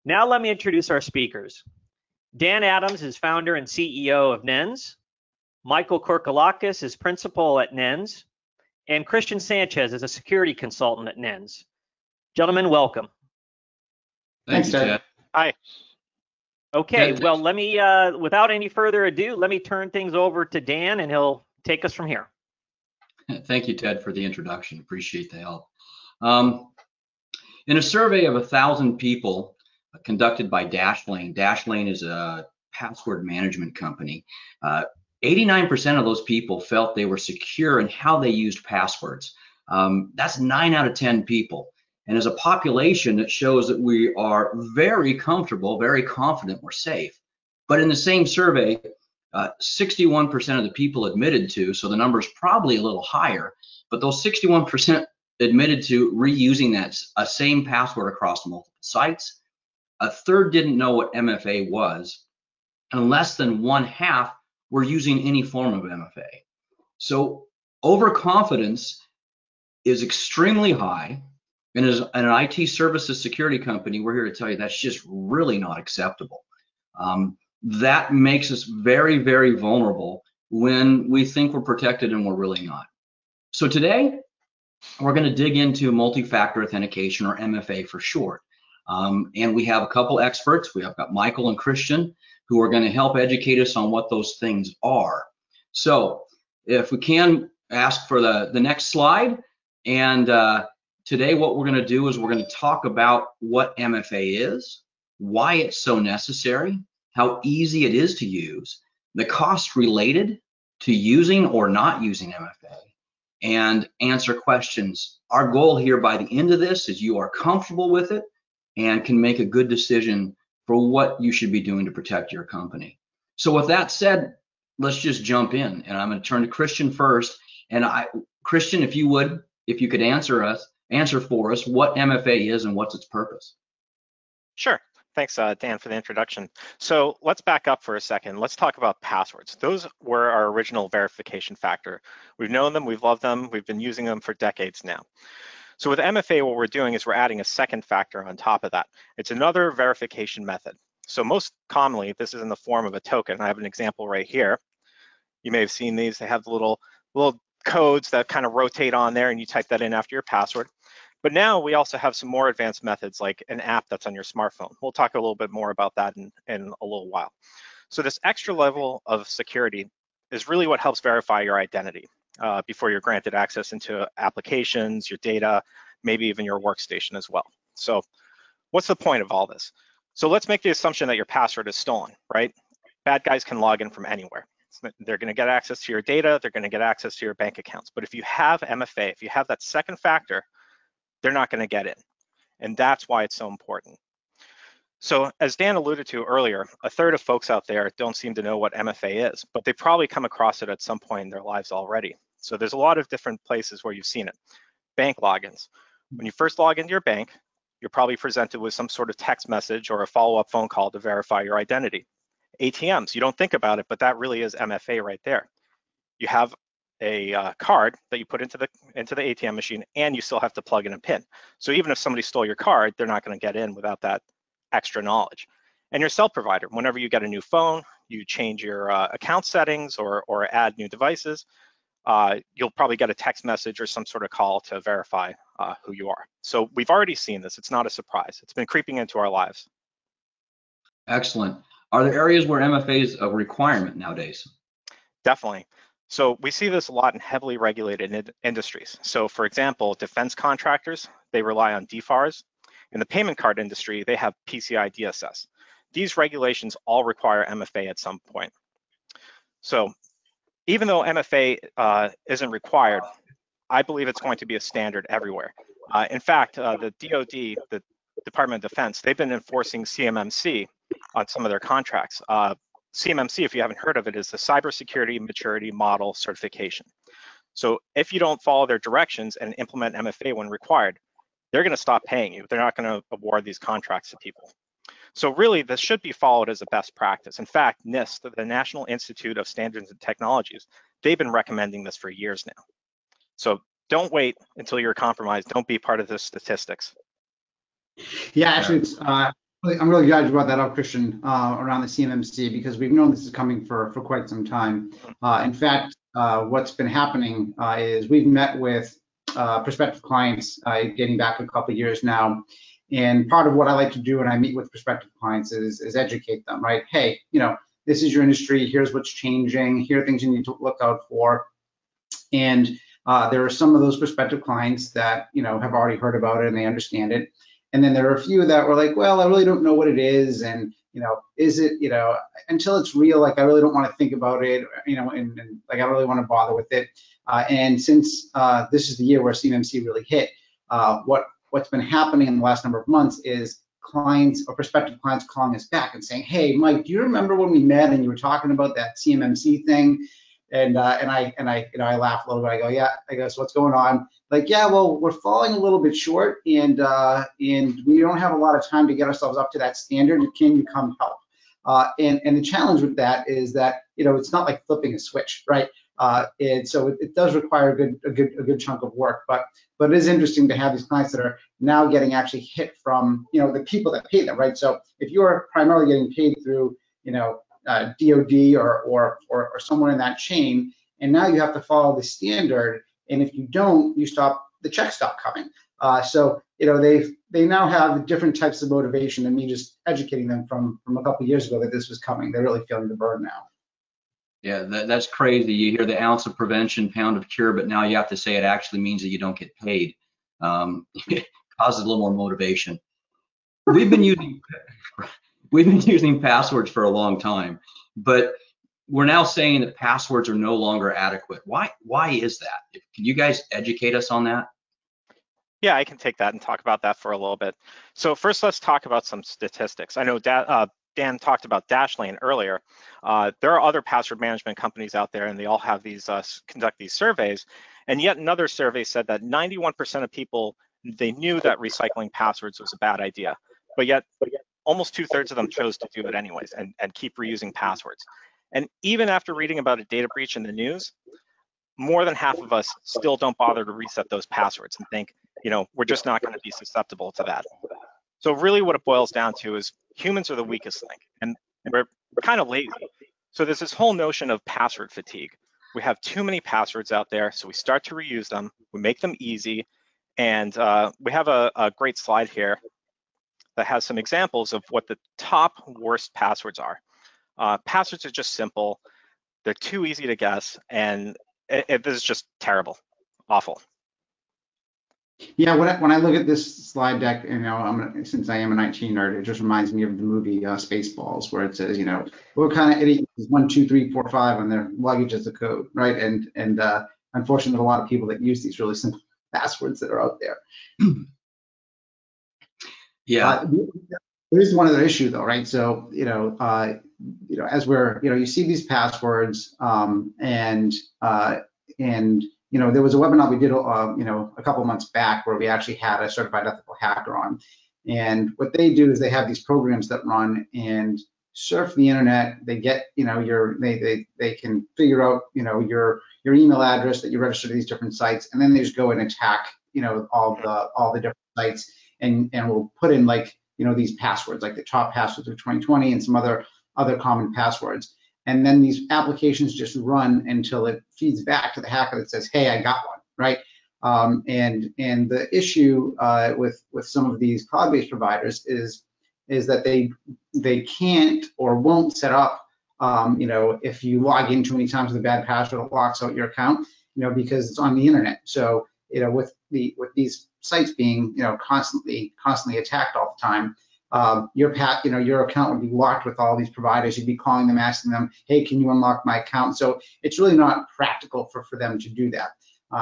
Now let me introduce our speakers. Dan Adams is founder and CEO of NENS. Michael Korkalakis is principal at NENS. And Christian Sanchez is a security consultant at NENS. Gentlemen, welcome. Thanks, Ted. Hi. Okay, well, let me, without any further ado, let me turn things over to Dan and he'll take us from here. Thank you, Ted, for the introduction. Appreciate the help. In a survey of 1,000 people conducted by Dashlane, Dashlane is a password management company. 89% of those people felt they were secure in how they used passwords. That's 9 out of 10 people. And as a population, it shows that we are very comfortable, very confident we're safe. But in the same survey, 61% of the people admitted to, so the number is probably a little higher, but those 61% admitted to reusing that same password across multiple sites. A third didn't know what MFA was, and less than 1/2 were using any form of MFA. So overconfidence is extremely high, and as an IT services security company, we're here to tell you that's just really not acceptable. That makes us very, very vulnerable when we think we're protected and we're really not. So today, we're going to dig into multi-factor authentication, or MFA for short. And we have a couple experts. We have got Michael and Christian, who are going to help educate us on what those things are. So if we can ask for the next slide. And today what we're going to do is we're going to talk about what MFA is, why it's so necessary, how easy it is to use, the costs related to using or not using MFA, and answer questions. Our goal here by the end of this is you are comfortable with it and can make a good decision for what you should be doing to protect your company. So with that said, let's just jump in, and I'm going to turn to Christian first. And Christian, if you could answer for us what MFA is and what's its purpose. Sure. Thanks, Dan, for the introduction. So let's back up for a second. Let's talk about passwords. Those were our original verification factor. We've known them, we've loved them, we've been using them for decades now. So with MFA, what we're doing is we're adding a second factor on top of that. It's another verification method. So most commonly, this is in the form of a token. I have an example right here. You may have seen these. They have little codes that kind of rotate on there, and you type that in after your password. But now we also have some more advanced methods, like an app that's on your smartphone. We'll talk a little bit more about that in a little while. So this extra level of security is really what helps verify your identity before you're granted access into applications, your data, maybe even your workstation as well. So what's the point of all this? So let's make the assumption that your password is stolen, right? Bad guys can log in from anywhere. They're going to get access to your data, they're going to get access to your bank accounts. But if you have MFA, if you have that second factor, they're not going to get in. And that's why it's so important. So as Dan alluded to earlier, 1/3 of folks out there don't seem to know what MFA is, but they probably come across it at some point in their lives already. So there's a lot of different places where you've seen it. Bank logins. When you first log into your bank, you're probably presented with some sort of text message or a follow-up phone call to verify your identity. ATMs, you don't think about it, but that really is MFA right there. You have a card that you put into the ATM machine, and you still have to plug in a PIN. So even if somebody stole your card, they're not going to get in without that extra knowledge. And your cell provider, whenever you get a new phone, you change your account settings or add new devices, you'll probably get a text message or some sort of call to verify who you are. So we've already seen this. It's not a surprise. It's been creeping into our lives. Excellent. Are there areas where MFA is a requirement nowadays? Definitely. So we see this a lot in heavily regulated industries. So for example, defense contractors, they rely on DFARS. In the payment card industry, they have PCI DSS. These regulations all require MFA at some point. So even though MFA isn't required, I believe it's going to be a standard everywhere. In fact, the DoD, the Department of Defense, they've been enforcing CMMC on some of their contracts. CMMC, if you haven't heard of it, is the Cybersecurity Maturity Model Certification. So if you don't follow their directions and implement MFA when required, they're going to stop paying you. They're not going to award these contracts to people. So really, this should be followed as a best practice. In fact, NIST, the National Institute of Standards and Technologies, they've been recommending this for years now. So don't wait until you're compromised. Don't be part of the statistics. Yeah, actually, I I'm really glad you brought that up, Christian, around the CMMC, because we've known this is coming for quite some time. In fact, what's been happening is we've met with prospective clients getting back a couple of years now. And part of what I like to do when I meet with prospective clients is educate them, right? Hey, this is your industry. Here's what's changing. Here are things you need to look out for. And there are some of those prospective clients that, have already heard about it and they understand it. And then there are a few that were like, well, I really don't know what it is. And, is it, until it's real, like I really don't want to think about it, and like I don't really want to bother with it. And since this is the year where CMMC really hit, what's been happening in the last number of months is clients or prospective clients calling us back and saying, hey, Mike, do you remember when we met and you were talking about that CMMC thing? And I laugh a little bit. I go, yeah. I go, so what's going on? Like, yeah, well, we're falling a little bit short, and we don't have a lot of time to get ourselves up to that standard. Can you come help? And the challenge with that is that it's not like flipping a switch, right? And so it does require a good chunk of work. But it is interesting to have these clients that are now getting actually hit from the people that pay them, right? So if you're primarily getting paid through DoD or somewhere in that chain, and now you have to follow the standard, and if you don't, the checks stop coming. So they now have different types of motivation than me just educating them from a couple of years ago that this was coming. They're really feeling the burn now. Yeah, that's crazy. You hear the ounce of prevention, pound of cure, but now you have to say it actually means that you don't get paid. It causes a little more motivation. We've been using passwords for a long time, but we're now saying that passwords are no longer adequate. Why is that? Can you guys educate us on that? Yeah, I can take that and talk about that for a little bit. So first, let's talk about some statistics. I know Dan talked about Dashlane earlier. There are other password management companies out there, and they all have these conduct these surveys. And yet another survey said that 91% of people, they knew that recycling passwords was a bad idea, but yet almost 2/3 of them chose to do it anyways and keep reusing passwords. And even after reading about a data breach in the news, more than half of us still don't bother to reset those passwords and think, we're just not going to be susceptible to that. So really what it boils down to is humans are the weakest link, and we're kind of lazy. So there's this whole notion of password fatigue. We have too many passwords out there, so we start to reuse them, we make them easy, and we have a great slide here that has some examples of what the top worst passwords are. Passwords are just simple, they're too easy to guess, and this is just terrible, awful. Yeah, when I look at this slide deck, since I am an IT nerd, it just reminds me of the movie Spaceballs, where it says, what kind of idiot is 1, 2, 3, 4, 5 on their luggage as a code, right? And unfortunately, there are a lot of people that use these really simple passwords that are out there. Yeah. There is one other issue though, right? So, as we're, you see these passwords, and there was a webinar we did, a couple months back where we actually had a certified ethical hacker on. And what they do is they have these programs that run and surf the internet. They get, they can figure out, your email address that you register to these different sites, and then they just go and attack, all the different sites, and we'll put in these passwords, like the top passwords of 2020 and some other common passwords. And then these applications just run until it feeds back to the hacker that says, hey, I got one, right? And the issue with some of these cloud-based providers is that they can't or won't set up, if you log in too many times with a bad password, it locks out your account, because it's on the internet. So, with these sites being, constantly attacked all the time, your account would be locked with all these providers. You'd be calling them, asking them, hey, can you unlock my account? So it's really not practical for them to do that.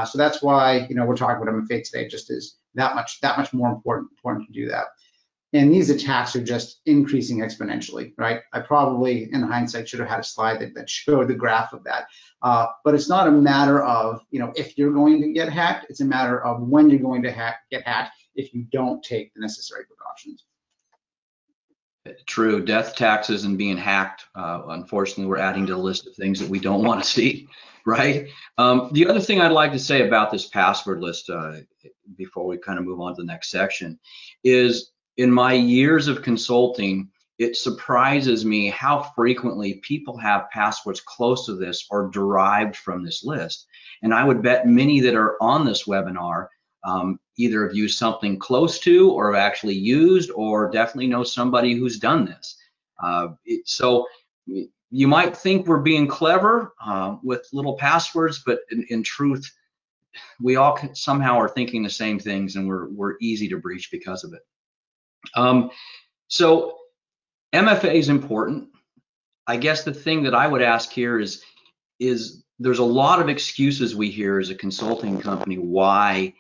So that's why, we're talking about MFA today, just is that much more important to do that. And these attacks are just increasing exponentially, right? I probably, in hindsight, should have had a slide that showed the graph of that. But it's not a matter of, if you're going to get hacked, it's a matter of when you're going to get hacked if you don't take the necessary precautions. True. Death, taxes, and being hacked. Unfortunately, we're adding to the list of things that we don't want to see, right? The other thing I'd like to say about this password list before we kind of move on to the next section is in my years of consulting, it surprises me how frequently people have passwords close to this or derived from this list. And I would bet many that are on this webinar either have used something close to, or have actually used, or definitely know somebody who's done this. So you might think we're being clever with little passwords, but in truth, we all somehow are thinking the same things, and we're easy to breach because of it. So MFA is important. I guess the thing that I would ask here is there's a lot of excuses we hear as a consulting company why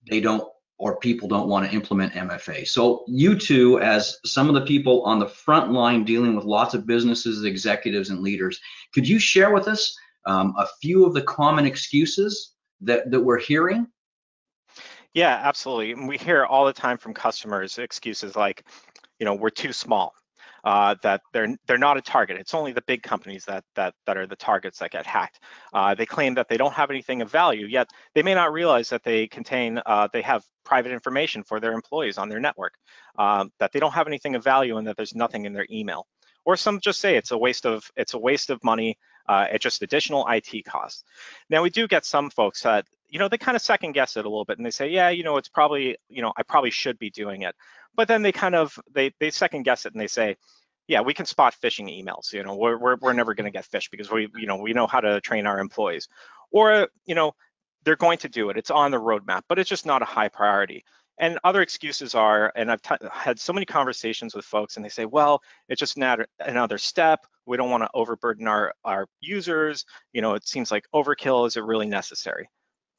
they don't, or people don't want to implement MFA. So you two, as some of the people on the front line dealing with lots of businesses, executives, and leaders, could you share with us a few of the common excuses that we're hearing? Yeah, absolutely. And we hear all the time from customers excuses like, we're too small, that they're not a target. It's only the big companies that are the targets that get hacked. They claim that they don't have anything of value, yet they may not realize that they have private information for their employees on their network, that they don't have anything of value, and that there's nothing in their email. Or some just say it's a waste of money. It's just additional IT costs. Now, we do get some folks that they kind of second guess it a little bit, and they say, yeah, it's probably, I probably should be doing it. But then they second guess it, and they say, yeah, we can spot phishing emails. We're never going to get phished because we know how to train our employees. Or they're going to do it. It's on the roadmap, but it's just not a high priority. And other excuses are, and I've had so many conversations with folks, and they say, well, it's just another step. We don't want to overburden our users. It seems like overkill. Is it really necessary?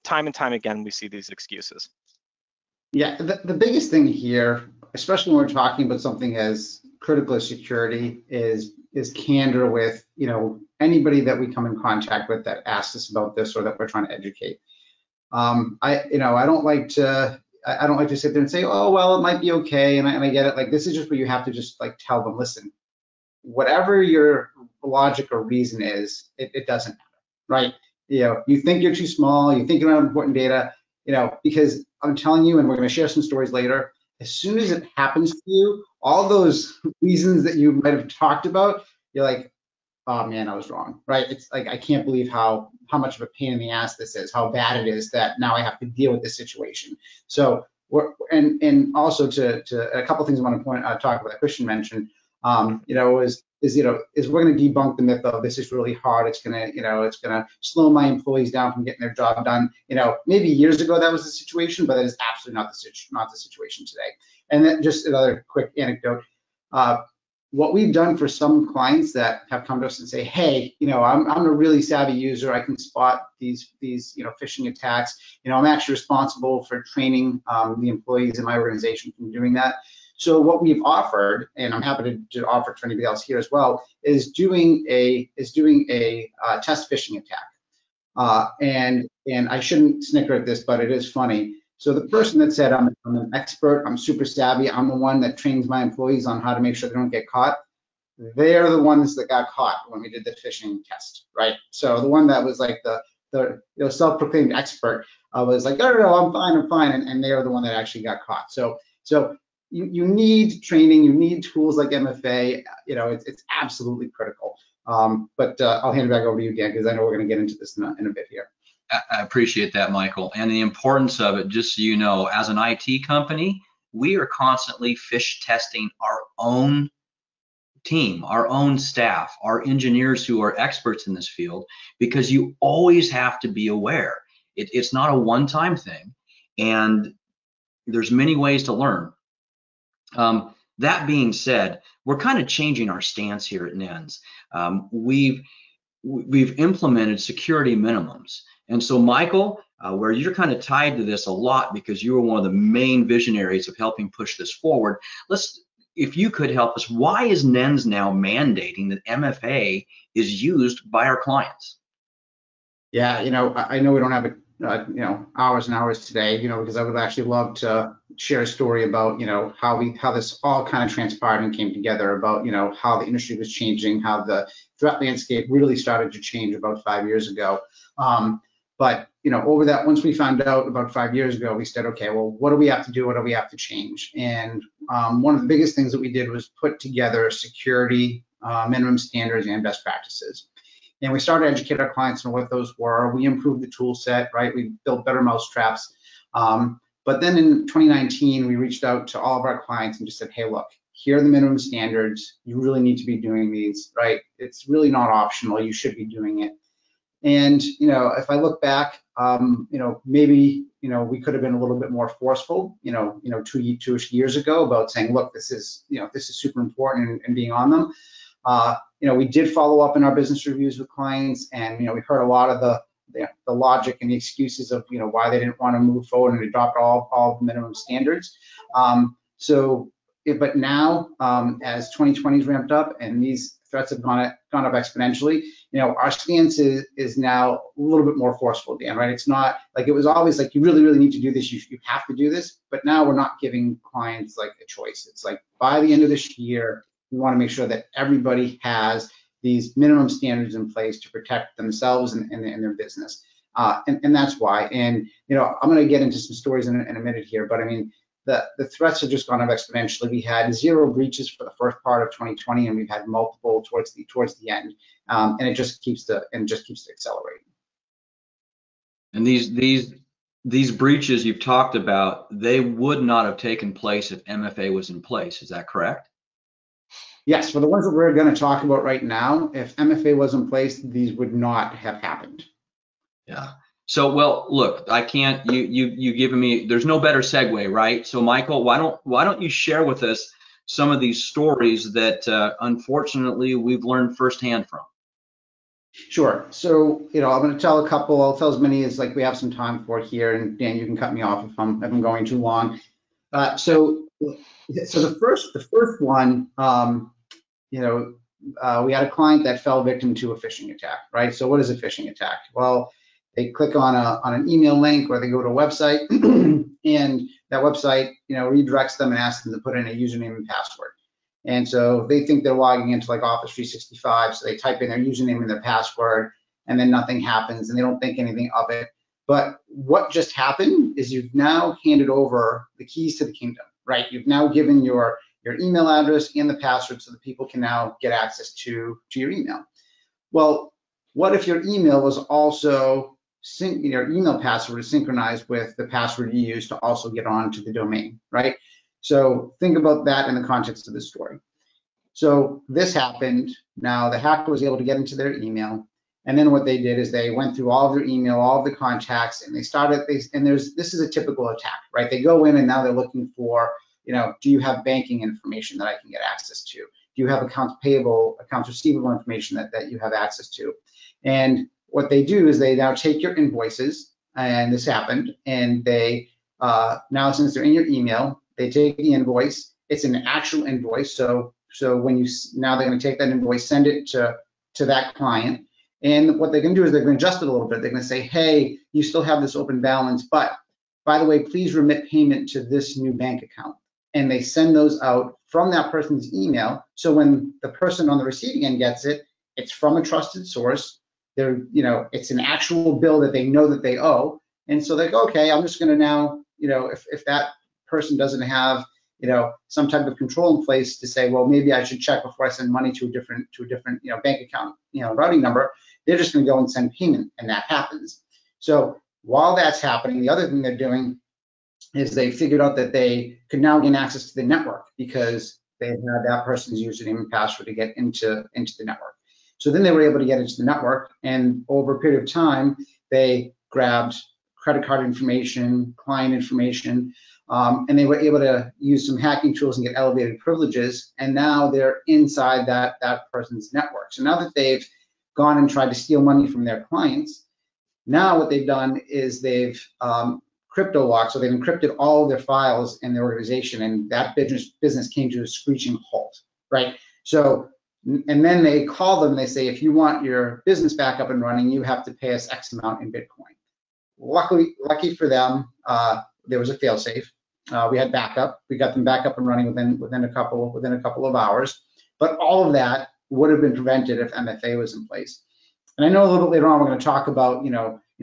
Time and time again, we see these excuses. Yeah, the biggest thing here, especially when we're talking about something as critical as security, is candor with anybody that we come in contact with that asks us about this or that we're trying to educate. I don't like to sit there and say, oh well, it might be okay, and I get it. Like, this is just where you have to just like tell them, listen, whatever your logic or reason is, it doesn't matter, right? You think you're too small, you think you don't have important data, because I'm telling you, and we're going to share some stories later, as soon as it happens to you, all those reasons that you might have talked about, you're like, oh man, I was wrong, right? It's like, I can't believe how much of a pain in the ass this is, how bad it is that now I have to deal with this situation. So and also to a couple of things I want to talk about that Christian mentioned, is we're going to debunk the myth of this is really hard. It's going to slow my employees down from getting their job done. Maybe years ago that was the situation, but that is absolutely not the situation today. And then just another quick anecdote. What we've done for some clients that have come to us and say, hey, I'm a really savvy user. I can spot these phishing attacks. I'm actually responsible for training the employees in my organization from doing that. So what we've offered, and I'm happy to offer to anybody else here as well, is doing a test phishing attack. And I shouldn't snicker at this, but it is funny. So the person that said, I'm an expert, I'm super savvy, I'm the one that trains my employees on how to make sure they don't get caught, they're the ones that got caught when we did the phishing test, right? So the one that was like the self-proclaimed expert was like, no, I'm fine, and they're the one that actually got caught. So you need training, you need tools like MFA, it's absolutely critical. But I'll hand it back over to you, Dan, because I know we're going to get into this in a bit here. I appreciate that, Michael. And the importance of it, just so you know, as an IT company, we are constantly phish testing our own team, our own staff, our engineers who are experts in this field, because you always have to be aware. It's not a one-time thing, and there's many ways to learn. That being said, we're kind of changing our stance here at NENS. We've implemented security minimums. And so, Michael, where you're kind of tied to this a lot because you were one of the main visionaries of helping push this forward, if you could help us, why is NENS now mandating that MFA is used by our clients? Yeah, I know we don't have hours and hours today, because I would actually love to share a story about, how this all kind of transpired and came together, about, how the industry was changing, how the threat landscape really started to change about 5 years ago. But over that, once we found out about 5 years ago, we said, okay, well, what do we have to do? What do we have to change? And one of the biggest things that we did was put together security minimum standards and best practices. And we started to educate our clients on what those were. We improved the tool set, right? We built better mousetraps. But then in 2019, we reached out to all of our clients and just said, hey, look, here are the minimum standards. You really need to be doing these, right? It's really not optional. You should be doing it. And, if I look back, maybe, we could have been a little bit more forceful, 2-ish years ago about saying, look, this is super important and being on them. We did follow up in our business reviews with clients, and, we heard a lot of the logic and the excuses of, why they didn't want to move forward and adopt all the minimum standards. But now, as 2020 is ramped up and these threats have gone up exponentially, our stance is now a little bit more forceful, Dan, right? It's not like it was always like, you really, really need to do this. You have to do this. But now we're not giving clients like a choice. It's like, by the end of this year, we want to make sure that everybody has these minimum standards in place to protect themselves and their business. And that's why. And, I'm going to get into some stories in a minute here, but I mean, the threats have just gone up exponentially. We had 0 breaches for the first part of 2020, and we've had multiple towards the end, and it just keeps accelerating. And these breaches you've talked about, they would not have taken place if MFA was in place. Is that correct? Yes, for the ones that we're going to talk about right now, if MFA was in place, these would not have happened. Yeah. So, well, look, I can't. You giving me. There's no better segue, right? So, Michael, why don't you share with us some of these stories that unfortunately we've learned firsthand from? Sure. So, I'm going to tell a couple. I'll tell as many as like we have some time for here, and Dan, you can cut me off if I'm going too long. So the first one, we had a client that fell victim to a phishing attack, right? So what is a phishing attack? Well, they click on an email link, or they go to a website, and that website, redirects them and asks them to put in a username and password. And so they think they're logging into like Office 365, so they type in their username and their password, and then nothing happens, and they don't think anything of it. But what just happened is you've now handed over the keys to the kingdom, right? You've now given your email address and the password so that people can now get access to your email. Well, what if your email was also your email password is synchronized with the password you use to also get onto the domain, right? So think about that in the context of this story. So this happened. Now the hacker was able to get into their email, and then what they did is they went through all of their email, all of the contacts, and this is a typical attack, right? They go in and now they're looking for, do you have banking information that I can get access to? Do you have accounts payable, accounts receivable information that you have access to? And what they do is they now take your invoices, and this happened, and they now, since they're in your email, they take the invoice. It's an actual invoice, so when now they're going to take that invoice, send it to that client, and what they're going to do is they're going to adjust it a little bit. They're going to say, hey, you still have this open balance, but by the way, please remit payment to this new bank account. And they send those out from that person's email. So when the person on the receiving end gets it, it's from a trusted source. It's an actual bill that they know that they owe. And so they go, okay, I'm just going to now, if that person doesn't have, some type of control in place to say, well, maybe I should check before I send money to a different, bank account, routing number, they're just going to go and send payment, and that happens. So while that's happening, the other thing they're doing is they figured out that they could now gain access to the network because they had that person's username and password to get into the network. So then they were able to get into the network, and over a period of time, they grabbed credit card information, client information, and they were able to use some hacking tools and get elevated privileges, and now they're inside that person's network. So now that they've gone and tried to steal money from their clients, now what they've done is they've crypto locked, so they've encrypted all of their files in their organization, and that business came to a screeching halt, right? So, and then they call them and they say, if you want your business back up and running, you have to pay us X amount in Bitcoin. Lucky for them, there was a failsafe. We had backup. We got them back up and running within a couple of hours. But all of that would have been prevented if MFA was in place. And I know a little bit later on we're going to talk about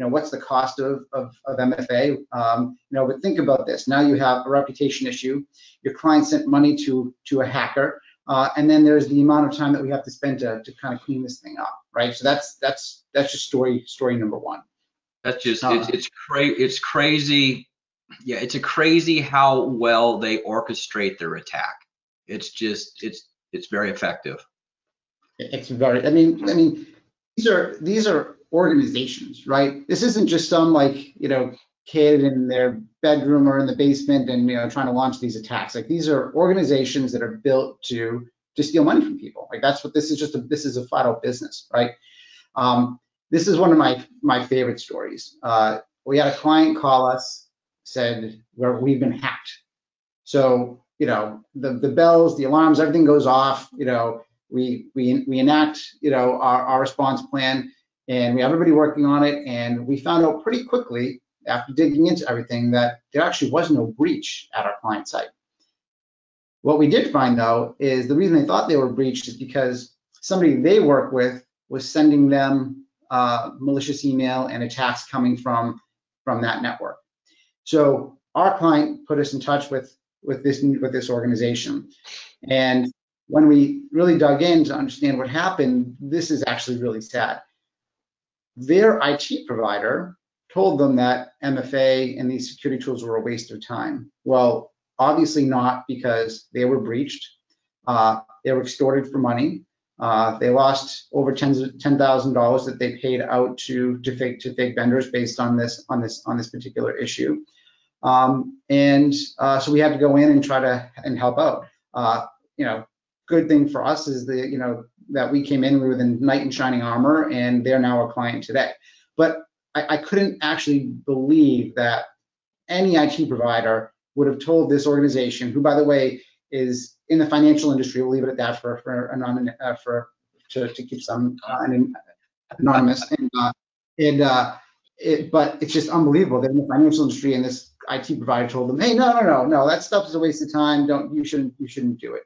what's the cost of MFA? But think about this. Now you have a reputation issue. Your client sent money to a hacker, and then there's the amount of time that we have to spend to kind of clean this thing up, right? So that's just story number one. That's just it's crazy. Yeah, it's crazy how well they orchestrate their attack. It's very effective. It's very. I mean, these are organizations, right? This isn't just some kid in their bedroom or in the basement and trying to launch these attacks. Like, these are organizations that are built to steal money from people. Like, that's what this is. This is a flat out business, right? This is one of my favorite stories. We had a client call us, said we've been hacked. So the bells, the alarms, everything goes off. We enact our response plan, and we have everybody working on it. And we found out pretty quickly after digging into everything that there actually was no breach at our client site. What we did find, though, is the reason they thought they were breached is because somebody they work with was sending them malicious email and attacks coming from that network. So our client put us in touch with this organization, and when we really dug in to understand what happened, this is actually really sad. Their IT provider told them that MFA and these security tools were a waste of time. Well, obviously not, because they were breached. They were extorted for money. They lost over $10,000 that they paid out to fake vendors based on this particular issue. So we had to go in and try to help out. Good thing for us is that we came in, we were the knight in shining armor, and they're now a client today. But I couldn't actually believe that any IT provider would have told this organization, who, by the way, is in the financial industry. We'll leave it at that to keep some anonymous. But it's just unbelievable. They're in the financial industry, and this IT provider told them, "Hey, no, that stuff is a waste of time. You shouldn't do it."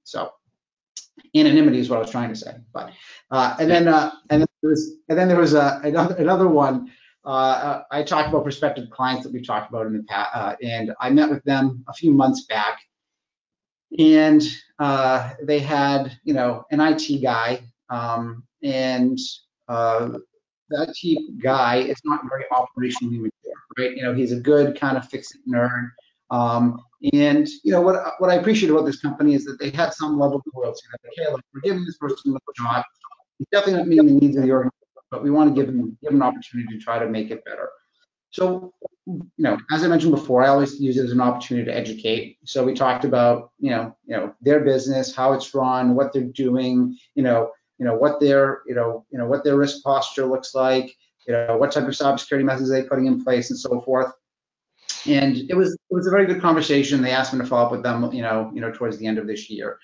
So anonymity is what I was trying to say. But and then there was another one. I talked about prospective clients that we talked about in the past, and I met with them a few months back, and they had an IT guy, and the IT guy is not very operationally mature, right? He's a good kind of fix-it nerd. And what I appreciate about this company is that they had some level of loyalty. Like, okay, look, we're giving this person a job. He's definitely not meeting the needs of the organization, but we want to give him an opportunity to try to make it better. So, as I mentioned before, I always use it as an opportunity to educate. So we talked about, their business, how it's run, what they're doing, what their risk posture looks like, what type of cybersecurity methods they're putting in place, and so forth. And it was a very good conversation. They asked me to follow up with them, towards the end of this year.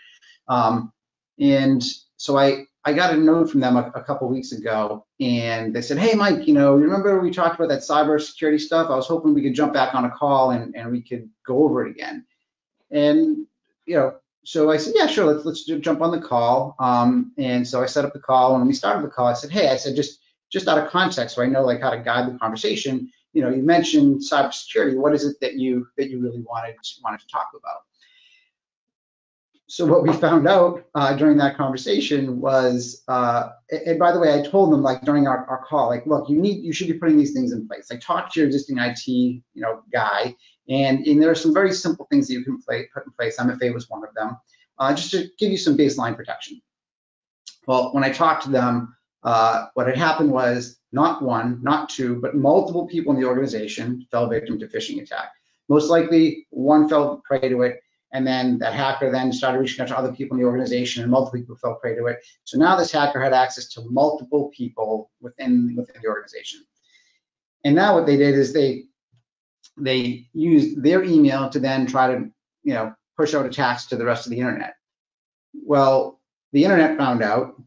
And so I got a note from them a couple weeks ago, and they said, "Hey, Mike, remember we talked about that cybersecurity stuff? I was hoping we could jump back on a call and we could go over it again." And so I said, "Yeah, sure, let's jump on the call." And so I set up the call, and when we started the call, I said, "Hey," I said, just out of context, so I know how to guide the conversation. You mentioned cybersecurity. What is it that you really wanted to talk about? So what we found out during that conversation was, and by the way, I told them during our call, look, you should be putting these things in place. Talk to your existing IT guy, and there are some very simple things that you can put in place. MFA was one of them, just to give you some baseline protection. Well, when I talked to them, what had happened was not one, not two, but multiple people in the organization fell victim to phishing attack. Most likely, one fell prey to it, and then that hacker then started reaching out to other people in the organization, and multiple people fell prey to it. So now this hacker had access to multiple people within the organization. And now what they did is they used their email to then try to push out attacks to the rest of the internet. Well, the internet found out,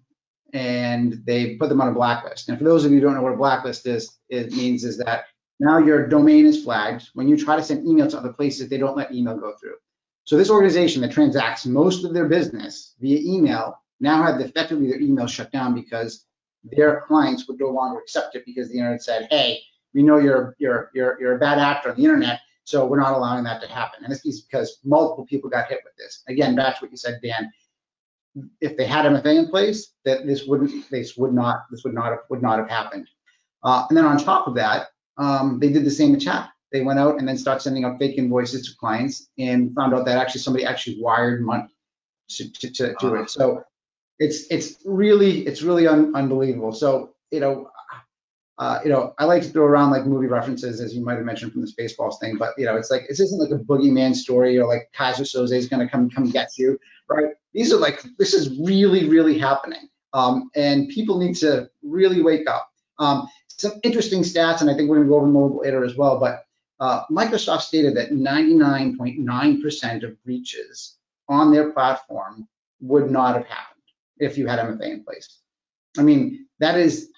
and they put them on a blacklist. And for those of you who don't know what a blacklist is, it means is that now your domain is flagged. When you try to send email to other places, they don't let email go through. So this organization that transacts most of their business via email now had effectively their email shut down because their clients would no longer accept it because the internet said, hey, we know you're a bad actor on the internet, so we're not allowing that to happen. And this is because multiple people got hit with this. Again, back to what you said, Dan. If they had MFA in place, that this would not have happened. And then on top of that, they did the same attack. They went out and then started sending out fake invoices to clients and found out that actually somebody actually wired money to do it. So it's really unbelievable. So I like to throw around like movie references, as you might have mentioned from the Spaceballs thing, but it's like, this isn't like a boogeyman story or like Kaiser Soze is going to come get you, right? These are like, this is really happening, and people need to really wake up. Some interesting stats, and I think we're going to go over them later as well, but Microsoft stated that 99.9% of breaches on their platform would not have happened if you had MFA in place. I mean, that is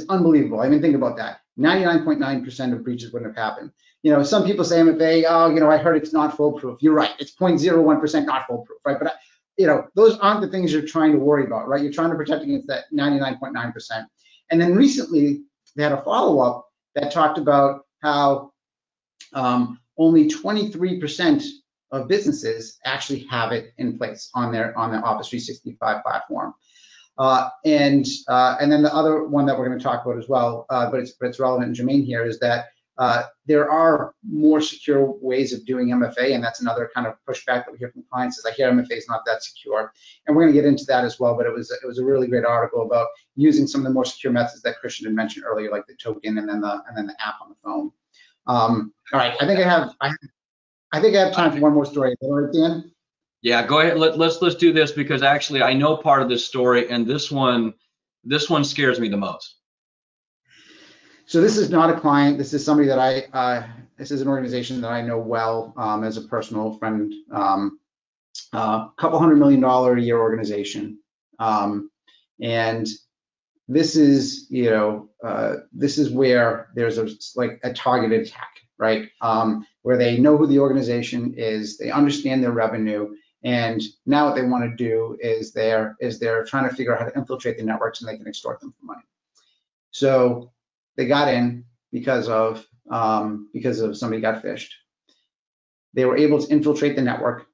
unbelievable. I mean, think about that. 99.9% of breaches wouldn't have happened. Some people say MFA, I heard it's not foolproof. You're right. It's 0.01% not foolproof, right? But those aren't the things you're trying to worry about, right? You're trying to protect against that 99.9%. And then recently, they had a follow-up that talked about how only 23% of businesses actually have it in place on their Office 365 platform. And then the other one that we're going to talk about as well, but it's relevant and germane here, is that there are more secure ways of doing MFA, and that's another kind of pushback that we hear from clients is I hear MFA is not that secure, and we're going to get into that as well. But it was a really great article about using some of the more secure methods that Christian had mentioned earlier, like the token and then the app on the phone. All right, I think I have time for one more story. Is that all right, Dan? Yeah, go ahead. Let's do this, because actually I know part of this story, and this one scares me the most. So this is not a client. This is somebody that this is an organization that I know well as a personal friend. Couple $100 million a year organization, and this is this is where there's a targeted attack, right? Where they know who the organization is, they understand their revenue, and now what they want to do is they're trying to figure out how to infiltrate the networks and they can extort them for money. So they got in because of somebody got phished. They were able to infiltrate the network,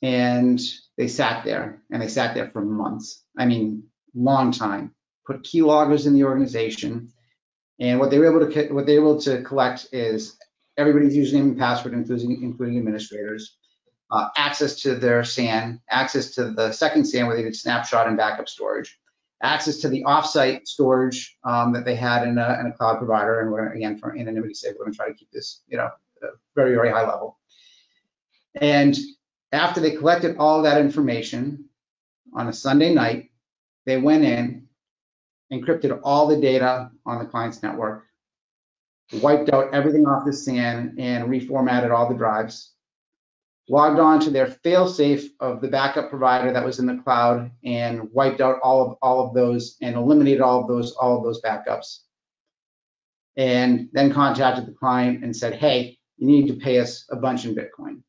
and they sat there for months. I mean, long time. Put keyloggers in the organization, and what they were able to collect is everybody's username and password, including administrators, access to their SAN, access to the second SAN where they did snapshot and backup storage, access to the offsite storage that they had in a cloud provider. And we're going to, again, for anonymity's sake, we're going to try to keep this, very high level. And after they collected all that information on a Sunday night, they went in, encrypted all the data on the client's network, wiped out everything off the SAN, and reformatted all the drives, logged on to their fail-safe of the backup provider that was in the cloud, and wiped out all of those and eliminated all of those backups, and then contacted the client and said, hey, you need to pay us a bunch in Bitcoin.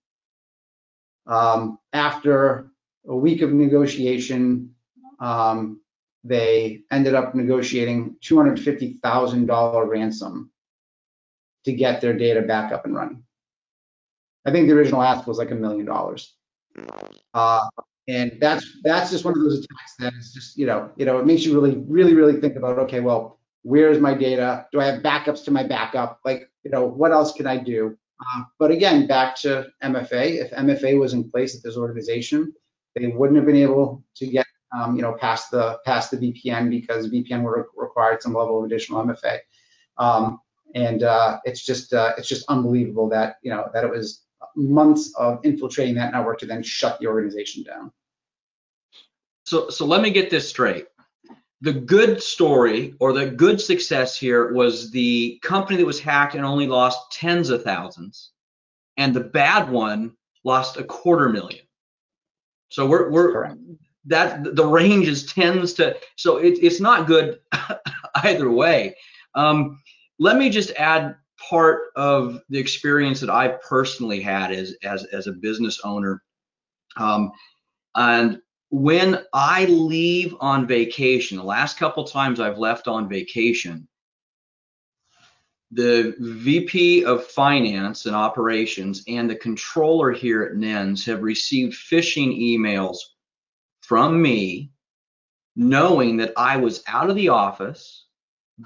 After a week of negotiation, they ended up negotiating $250,000 ransom to get their data back up and running. I think the original ask was like $1 million. And that's just one of those attacks that is just, it makes you really think about, okay, well, where's my data? Do I have backups to my backup? Like, what else can I do? But again, back to MFA. If MFA was in place at this organization, they wouldn't have been able to get, past the VPN, because VPN would have required some level of additional MFA. And it's just unbelievable that, that it was months of infiltrating that network to then shut the organization down. So let me get this straight. The good story, or the good success here, was the company that was hacked and only lost tens of thousands, and the bad one lost $250,000. So we're that the range is tens to, so it's not good either way. Let me just add part of the experience that I personally had as a business owner, and when I leave on vacation, the last couple times I've left on vacation, the VP of Finance and Operations and the controller here at NENS have received phishing emails from me, knowing that I was out of the office,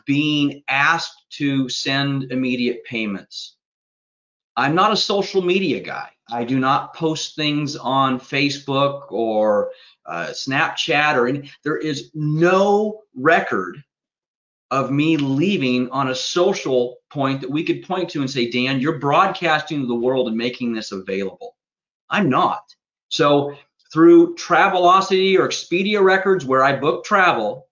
being asked to send immediate payments. I'm not a social media guy. I do not post things on Facebook or Snapchat or any. There is no record of me leaving on a social point that we could point to and say, Dan, you're broadcasting to the world and making this available. I'm not. So through Travelocity or Expedia records where I book travel,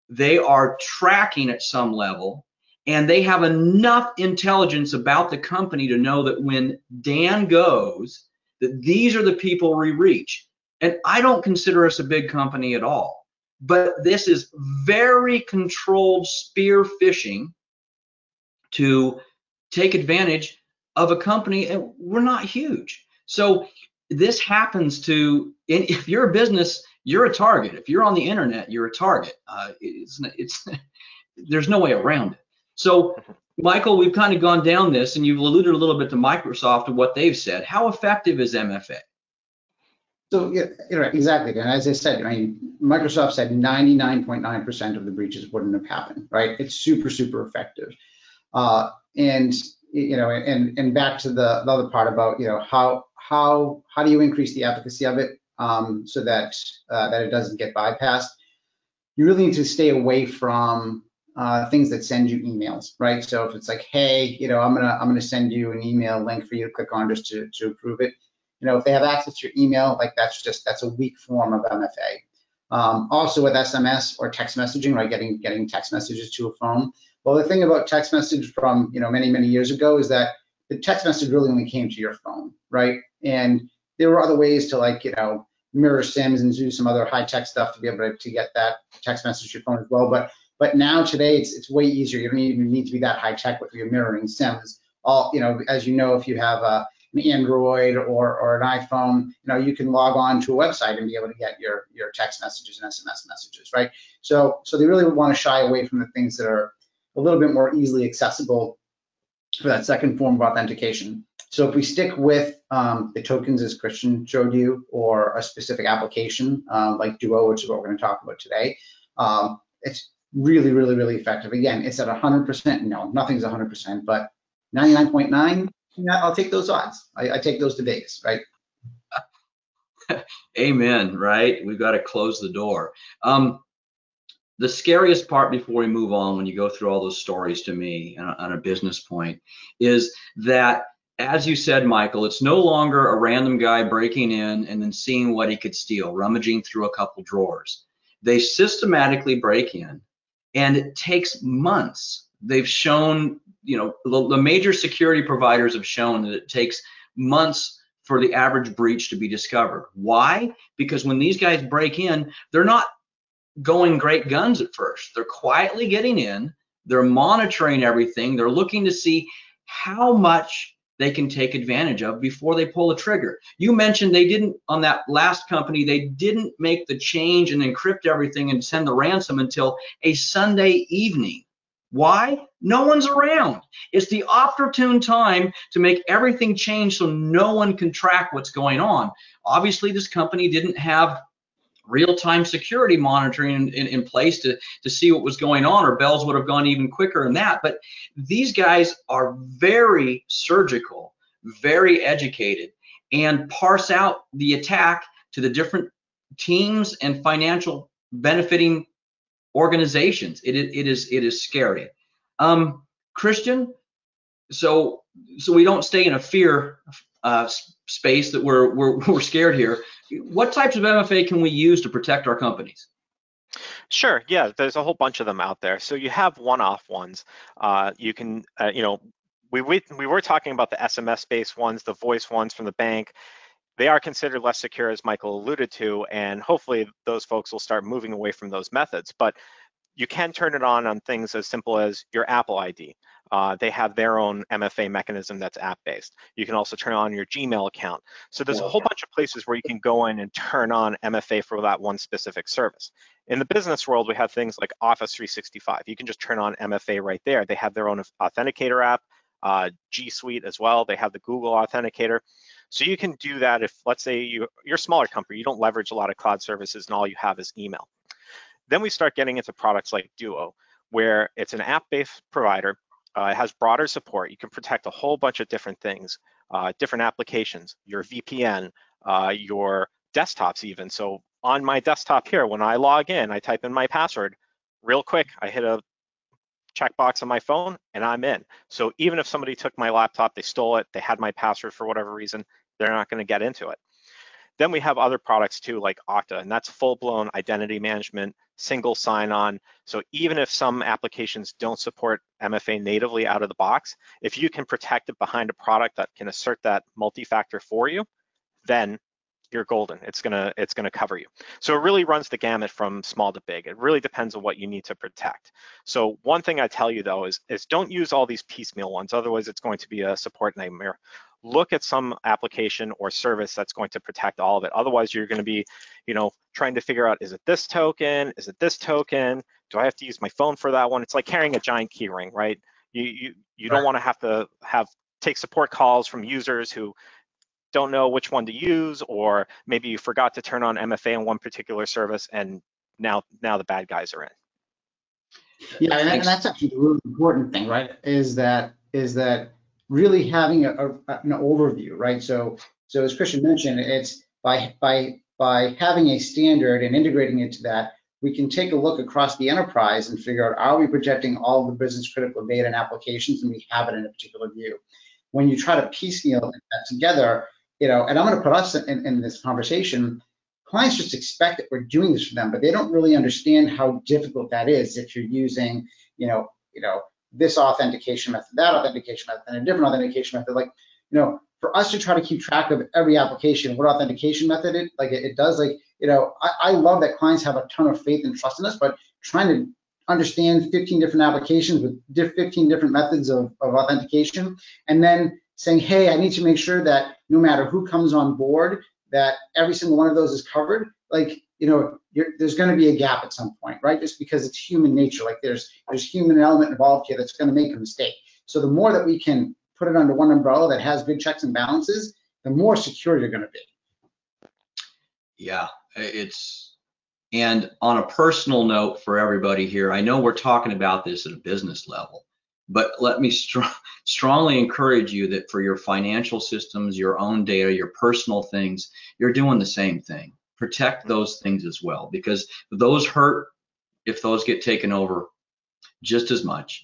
they are tracking at some level, and they have enough intelligence about the company to know that when Dan goes, that these are the people we reach. And I don't consider us a big company at all. But this is very controlled spear phishing to take advantage of a company, and we're not huge. So this happens to, if you're a business, you're a target. If you're on the internet, you're a target. There's no way around it. So, Michael, we've kind of gone down this, and you've alluded a little bit to Microsoft and what they've said. How effective is MFA? So yeah, exactly. And as I said, I mean, Microsoft said 99.9% of the breaches wouldn't have happened, right? It's super, super effective. And back to the other part about, how do you increase the efficacy of it so that it doesn't get bypassed? You really need to stay away from things that send you emails, right? So if it's like, hey, I'm gonna send you an email link for you to click on just to approve it. If they have access to your email, like that's a weak form of MFA. Also with SMS or text messaging, right? Getting text messages to a phone. Well, the thing about text message from many, many years ago is that the text message really only came to your phone, right? And there were other ways to mirror SIMs and do some other high-tech stuff to be able to get that text message to your phone as well. But now today it's way easier. You don't even need to be that high-tech with your mirroring SIMs. As if you have an Android or an iPhone, you can log on to a website and be able to get your text messages and SMS messages, right? So they really want to shy away from the things that are a little bit more easily accessible for that second form of authentication. So if we stick with the tokens as Christian showed you, or a specific application like Duo, which is what we're going to talk about today, it's really, really, really effective. Again, it's at 100%. No, nothing's 100%, but 99.9. Yeah, I'll take those odds. I take those to Vegas, right? Amen, right? We've got to close the door. The scariest part before we move on, when you go through all those stories to me on a business point, is that, as you said, Michael, it's no longer a random guy breaking in and then seeing what he could steal, rummaging through a couple drawers. They systematically break in, and it takes months. They've shown, the major security providers have shown that it takes months for the average breach to be discovered. Why? Because when these guys break in, they're not going great guns at first. They're quietly getting in, they're monitoring everything, they're looking to see how much they can take advantage of before they pull the trigger. You mentioned they didn't, on that last company, they didn't make the change and encrypt everything and send the ransom until a Sunday evening. Why? No one's around. It's the opportune time to make everything change so no one can track what's going on. Obviously, this company didn't have real-time security monitoring in place to see what was going on, or bells would have gone even quicker than that. But these guys are very surgical, very educated, and parse out the attack to the different teams and financial benefiting organizations. It is scary. Christian, so we don't stay in a fear space that we're scared here. What types of MFA can we use to protect our companies? Sure. Yeah, there's a whole bunch of them out there. So you have one-off ones. You can, we were talking about the SMS-based ones, the voice ones from the bank. They are considered less secure, as Michael alluded to, and hopefully those folks will start moving away from those methods. But You can turn it on things as simple as your Apple ID. They have their own MFA mechanism that's app-based. You can also turn on your Gmail account. So there's a whole bunch of places where you can go in and turn on MFA for that one specific service. In the business world, we have things like Office 365. You can just turn on MFA right there. They have their own Authenticator app, G Suite as well. They have the Google Authenticator. So you can do that if, let's say, you're a smaller company, you don't leverage a lot of cloud services and all you have is email. Then we start getting into products like Duo, where it's an app-based provider. It has broader support. You can protect a whole bunch of different things, different applications, your VPN, your desktops even. So on my desktop here, when I log in, I type in my password real quick. I hit a checkbox on my phone and I'm in. So even if somebody took my laptop, they stole it, they had my password for whatever reason, they're not going to get into it. Then we have other products too, like Okta, and that's full-blown identity management, single sign-on. So even if some applications don't support MFA natively out of the box, if you can protect it behind a product that can assert that multi-factor for you, then you're golden. It's gonna cover you. So it really runs the gamut from small to big. It really depends on what you need to protect. So one thing I tell you though is don't use all these piecemeal ones. Otherwise, it's going to be a support nightmare. Look at some application or service that's going to protect all of it. Otherwise, you're going to be, trying to figure out, is it this token? Is it this token? Do I have to use my phone for that one? It's like carrying a giant key ring, right? You don't want to take support calls from users who don't know which one to use, or maybe you forgot to turn on MFA on one particular service, and now the bad guys are in. Yeah, and that's actually the really important thing, right? Is that really having an overview, right? So as Christian mentioned, it's by having a standard and integrating it to that, we can take a look across the enterprise and figure out, are we projecting all the business critical data and applications, and we have it in a particular view. When you try to piecemeal that together, and I'm going to put us in this conversation, clients just expect that we're doing this for them, but they don't really understand how difficult that is if you're using, this authentication method, that authentication method, and a different authentication method. Like, for us to try to keep track of every application, what authentication method it does, I love that clients have a ton of faith and trust in us, but trying to understand 15 different applications with 15 different methods of authentication, and then saying, hey, I need to make sure that no matter who comes on board, that every single one of those is covered. There's going to be a gap at some point, right? Just because it's human nature. Like there's human element involved here that's going to make a mistake. So the more that we can put it under one umbrella that has good checks and balances, the more secure you're going to be. Yeah, and on a personal note for everybody here, I know we're talking about this at a business level, but let me strongly encourage you that for your financial systems, your own data, your personal things, you're doing the same thing. Protect those things as well, because those hurt if those get taken over just as much.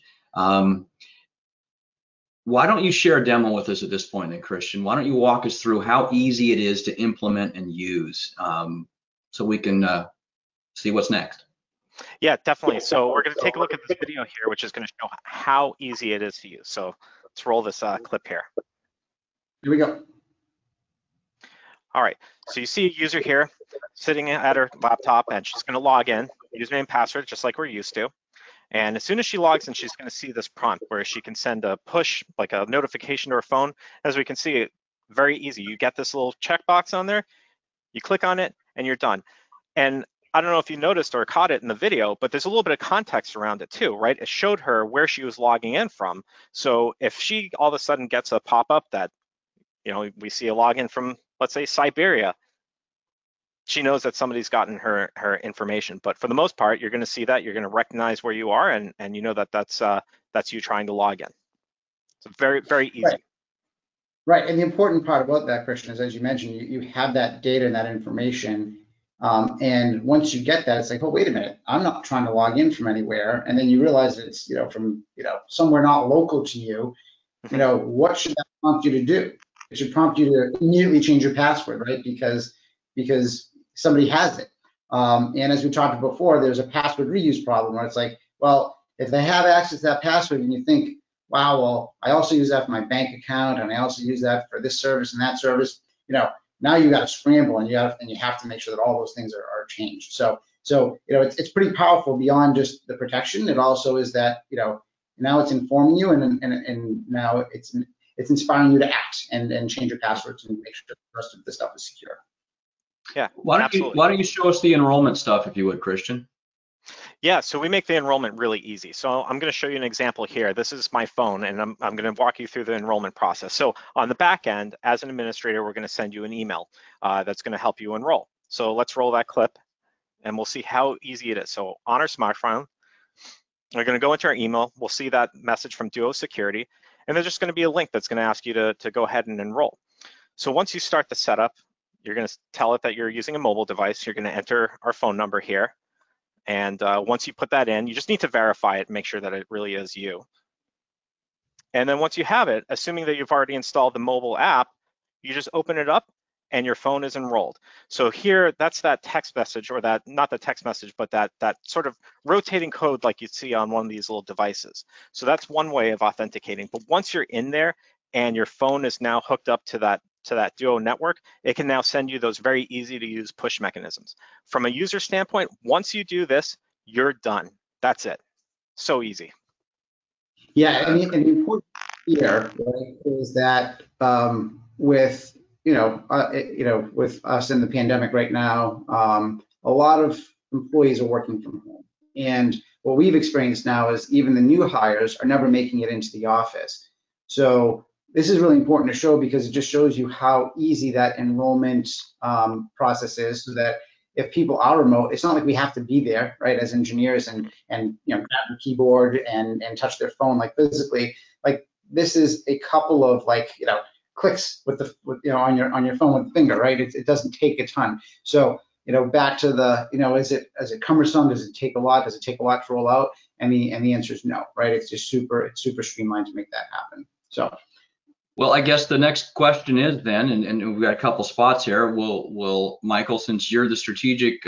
Why don't you share a demo with us at this point then, Christian? Why don't you walk us through how easy it is to implement and use, so we can see what's next? Yeah, definitely. So we're going to take a look at this video here, which is going to show how easy it is to use. So let's roll this clip here. Here we go. All right, so you see a user here sitting at her laptop, and she's going to log in, username and password, just like we're used to. And as soon as she logs in, she's going to see this prompt where she can send a push, like a notification to her phone. As we can see, very easy. You get this little checkbox on there, you click on it, and you're done. And I don't know if you noticed or caught it in the video, but there's a little bit of context around it too, right? It showed her where she was logging in from. So if she all of a sudden gets a pop-up that, we see a login from, let's say, Siberia, she knows that somebody's gotten her information. But for the most part, you're going to see that, you're going to recognize where you are, and you know that that's you trying to log in. So very, very easy. Right, and the important part about that, Christian, is, as you mentioned, you have that data and that information. And once you get that, it's like, oh, wait a minute, I'm not trying to log in from anywhere. And then you realize that it's, from, somewhere not local to you. What should that prompt you to do? It should prompt you to immediately change your password, right? Because somebody has it. And as we talked about before, there's a password reuse problem where it's like, well, if they have access to that password and you think, wow, well, I also use that for my bank account, and I also use that for this service and that service, now you got to scramble, and you have to make sure that all those things are changed. So So, it's pretty powerful beyond just the protection. It also is that, now it's informing you, and now it's inspiring you to act and change your passwords and make sure the rest of the stuff is secure. Yeah, Why absolutely. don't you show us the enrollment stuff, if you would, Christian? Yeah, so we make the enrollment really easy. So I'm going to show you an example here. This is my phone, and I'm going to walk you through the enrollment process. So on the back end, as an administrator, we're going to send you an email that's going to help you enroll. So let's roll that clip, and we'll see how easy it is. So on our smartphone, we're going to go into our email. We'll see that message from Duo Security, and there's just going to be a link that's going to ask you to go ahead and enroll. So once you start the setup, you're going to tell it that you're using a mobile device. You're going to enter our phone number here. And once you put that in, you just need to verify it, make sure that it really is you. And then once you have it, assuming that you've already installed the mobile app, you just open it up and your phone is enrolled. So here, that's that text message, or that, not the text message, but that sort of rotating code like you'd see on one of these little devices. So that's one way of authenticating. But once you're in there and your phone is now hooked up to that Duo network, it can now send you those very easy to use push mechanisms. From a user standpoint, once you do this, you're done. That's it. So easy. Yeah, and the important here, right, is that with with us in the pandemic right now, a lot of employees are working from home, and what we've experienced now is even the new hires are never making it into the office. So this is really important to show, because it just shows you how easy that enrollment process is, so that if people are remote, it's not like we have to be there, right, as engineers and grab the keyboard and touch their phone like physically. Like, this is a couple of clicks with on your phone with the finger, right? It doesn't take a ton. So back to the is it cumbersome? Does it take a lot? Does it take a lot to roll out? And the answer is no, right? It's just super streamlined to make that happen. So. Well, I guess the next question is then, and we've got a couple spots here. Will Michael, since you're the strategic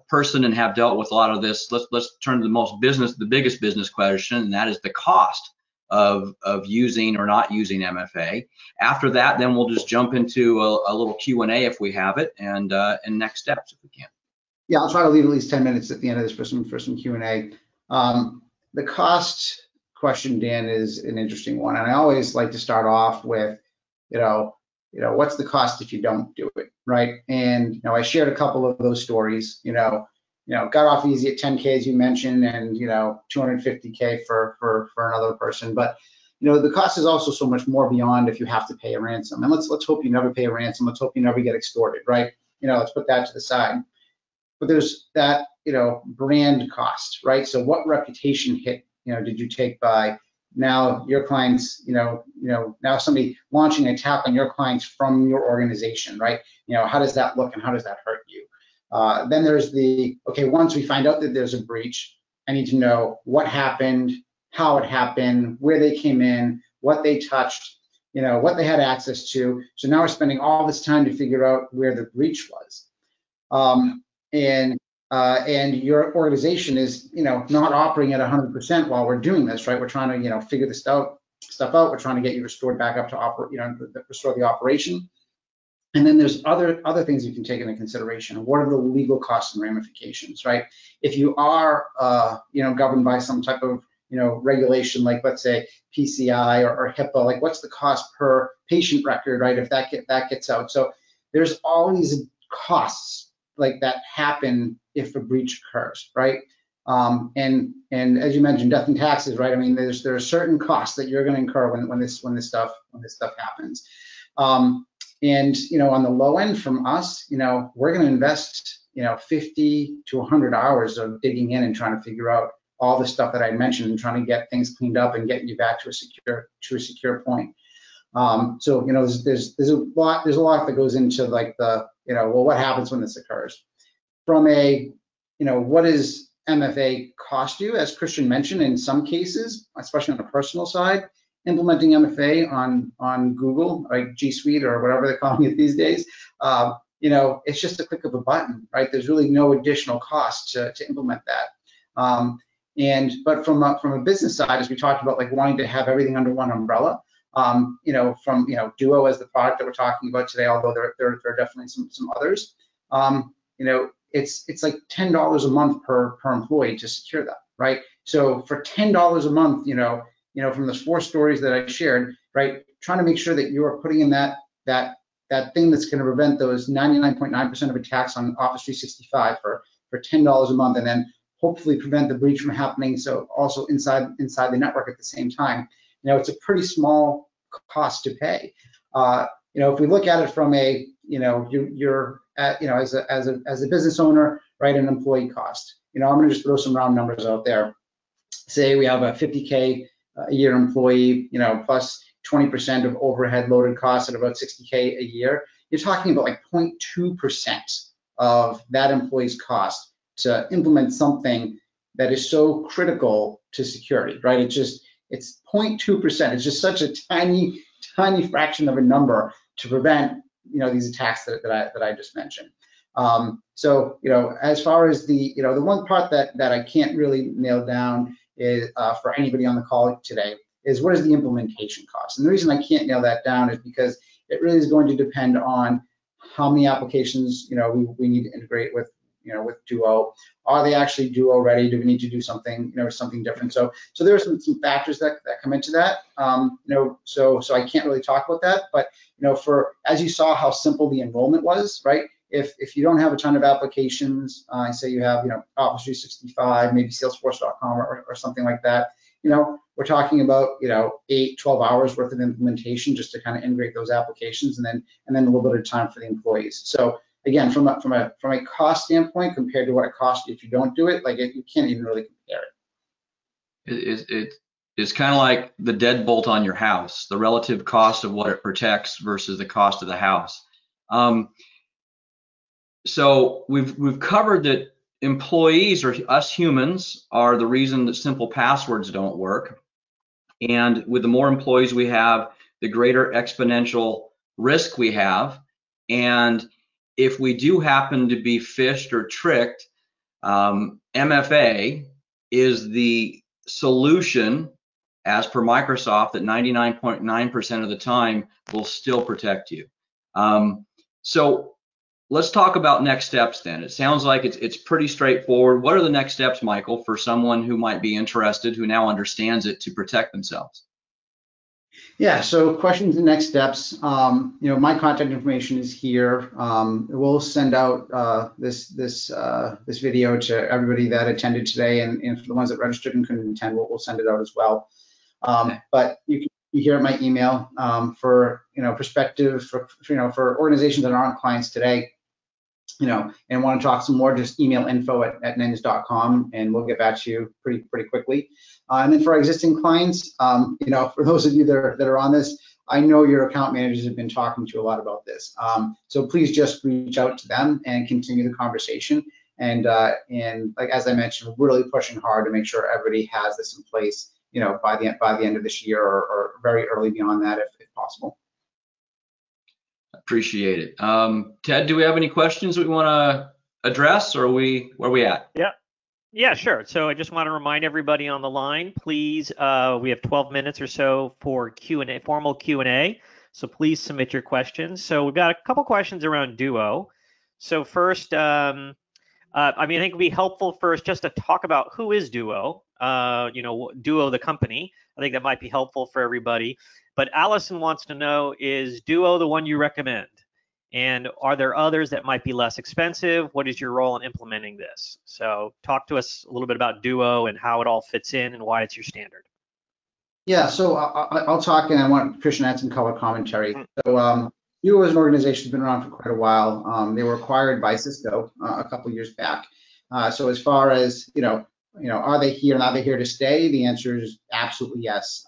person and have dealt with a lot of this, let's turn to the biggest business question, and that is the cost of using or not using MFA. After that, then we'll just jump into a little Q&A if we have it, and next steps if we can. Yeah, I'll try to leave at least 10 minutes at the end of this for some Q&A. The cost question, Dan, is an interesting one, and I always like to start off with, what's the cost if you don't do it, right? And I shared a couple of those stories. Got off easy at 10K, as you mentioned, and 250K for another person. But the cost is also so much more beyond if you have to pay a ransom. And let's hope you never pay a ransom. Let's hope you never get extorted, right? Let's put that to the side. But there's that brand cost, right? So what reputation hit did you take by now your clients, now somebody launching an attack on your clients from your organization, right? How does that look and how does that hurt you? Then there's once we find out that there's a breach, I need to know what happened, how it happened, where they came in, what they touched, what they had access to. So now we're spending all this time to figure out where the breach was. And your organization is, not operating at 100% while we're doing this, right? We're trying to, figure this stuff out. We're trying to get you restored back up to restore the operation. And then there's other things you can take into consideration. What are the legal costs and ramifications, right? If you are, governed by some type of, regulation, like let's say PCI or HIPAA, like what's the cost per patient record, right? If that gets out. So there's all these costs like that happen if a breach occurs, right? And as you mentioned, death and taxes, right? I mean, there are certain costs that you're going to incur when this stuff happens. And on the low end from us, we're going to invest 50 to 100 hours of digging in and trying to figure out all the stuff that I mentioned and trying to get things cleaned up and getting you back to a secure point. So there's a lot that goes into like the well, what happens when this occurs? From a what does MFA cost you? As Christian mentioned, in some cases, especially on the personal side, implementing MFA on Google, like G Suite or whatever they're calling it these days, it's just a click of a button, right? There's really no additional cost to implement that. But from a business side, as we talked about, like wanting to have everything under one umbrella, from Duo as the product that we're talking about today, although there are definitely some others, it's like $10 a month per employee to secure that, right? So for $10 a month, from those 4 stories that I shared, right, trying to make sure that you are putting in that thing that's going to prevent those 99.9% of attacks on Office 365 for $10 a month, and then hopefully prevent the breach from happening. So also inside the network at the same time, it's a pretty small cost to pay. If we look at it from a, you're at, as a business owner, right, an employee cost. I'm going to just throw some round numbers out there. Say we have a 50K a year employee, plus 20% of overhead loaded costs at about 60K a year. You're talking about like 0.2% of that employee's cost to implement something that is so critical to security, right? It's 0.2%. It's just such a tiny fraction of a number to prevent, these attacks that I just mentioned. So, as far as the one part that I can't really nail down is for anybody on the call today is what is the implementation cost? And the reason I can't nail that down is because it really is going to depend on how many applications, we need to integrate with, with Duo. Are they actually Duo ready? Do we need to do something, something different? So there are some factors that come into that. So I can't really talk about that. But as you saw how simple the enrollment was, right? If you don't have a ton of applications, say you have Office 365, maybe Salesforce.com or something like that, we're talking about 8-12 hours worth of implementation just to kind of integrate those applications, and then a little bit of time for the employees. So again, from a cost standpoint, compared to what it costs if you don't do it, like you can't even really compare it. It's kind of like the deadbolt on your house, the relative cost of what it protects versus the cost of the house. So we've covered that employees, or us humans, are the reason that simple passwords don't work. And with the more employees we have, the greater exponential risk we have. And if we do happen to be phished or tricked, MFA is the solution, as per Microsoft, that 99.9% of the time will still protect you. So let's talk about next steps then. It sounds like it's pretty straightforward. What are the next steps, Michael, for someone who might be interested, who now understands it, to protect themselves? Yeah, so questions and next steps. My contact information is here. We'll send out this video to everybody that attended today, and for the ones that registered and couldn't attend, we'll send it out as well. But you hear at my email for perspective for organizations that aren't clients today, and want to talk some more, just email info@nens.com and we'll get back to you pretty quickly. And then for our existing clients, for those of you that are on this, I know your account managers have been talking to you a lot about this. So please just reach out to them and continue the conversation. And like as I mentioned, we're really pushing hard to make sure everybody has this in place, by the end of this year or very early beyond that, if possible. Appreciate it. Ted, do we have any questions that we want to address, or where are we at? Yeah, sure. So I just want to remind everybody on the line, please, we have 12 minutes or so for Q&A, formal Q&A. So please submit your questions. So we've got a couple questions around Duo. So first, I think it would be helpful first just to talk about who is Duo, Duo the company. I think that might be helpful for everybody. But Allison wants to know, is Duo the one you recommend? And are there others that might be less expensive? What is your role in implementing this? So talk to us a little bit about Duo and how it all fits in and why it's your standard. Yeah, so I'll talk, and I want Christian to add some color commentary. So Duo as an organization has been around for quite a while. They were acquired by Cisco a couple years back. So as far as, are they here and are they here to stay? The answer is absolutely yes.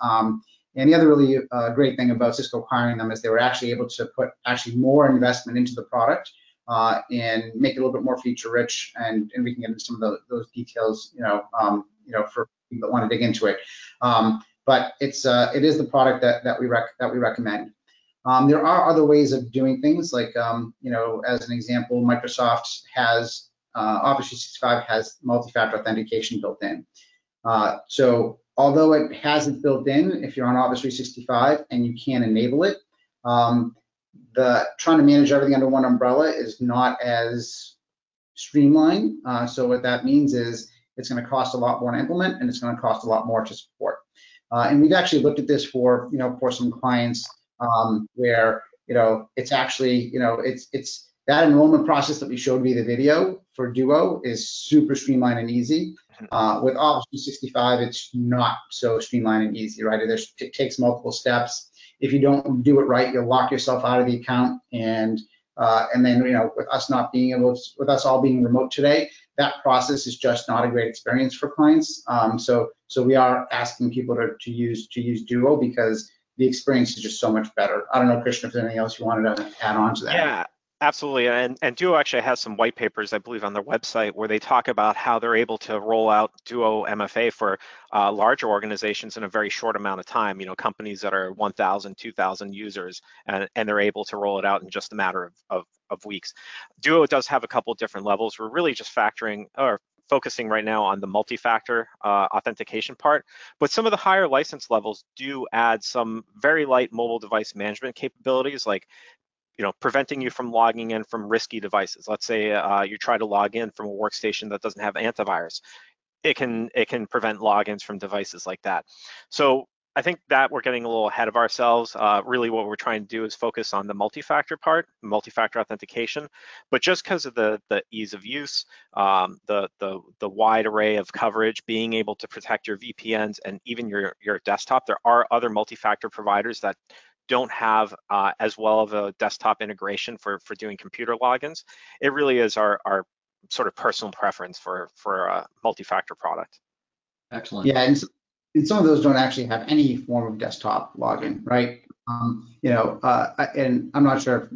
And the other really great thing about Cisco acquiring them is they were actually able to put more investment into the product and make it a little bit more feature rich. And we can get into some of those details, for people that want to dig into it. But it is the product that we recommend. There are other ways of doing things, like as an example, Microsoft has Office 365 has multi-factor authentication built in. So although it has it built in, if you're on Office 365 and you can't enable it, trying to manage everything under one umbrella is not as streamline. So what that means is it's going to cost a lot more to implement, and it's going to cost a lot more to support. And we've actually looked at this for for some clients where it's actually it's that enrollment process that we showed via the video for Duo is super streamlined and easy. With Office 365, it's not so streamlined and easy, right? It takes multiple steps. If you don't do it right, you'll lock yourself out of the account, and then with us not being able to, with us all being remote today, that process is just not a great experience for clients. So we are asking people to use Duo because the experience is just so much better. I don't know, Christian, if there's anything else you wanted to add on to that. Yeah, absolutely. And Duo actually has some white papers, I believe, on their website where they talk about how they're able to roll out Duo MFA for larger organizations in a very short amount of time. Companies that are 1,000, 2,000 users, and they're able to roll it out in just a matter of weeks. Duo does have a couple of different levels. We're really just focusing right now on the multi-factor authentication part, but some of the higher license levels do add some very light mobile device management capabilities, like preventing you from logging in from risky devices. Let's say you try to log in from a workstation that doesn't have antivirus. It can prevent logins from devices like that. So I think that we're getting a little ahead of ourselves. Really what we're trying to do is focus on the multi-factor part, multi-factor authentication. But just because of the ease of use, the wide array of coverage, being able to protect your VPNs and even your desktop, there are other multi-factor providers that don't have as well of a desktop integration for doing computer logins. It really is our sort of personal preference for a multi-factor product. Excellent. Yeah, and some of those don't actually have any form of desktop login, right? And I'm not sure,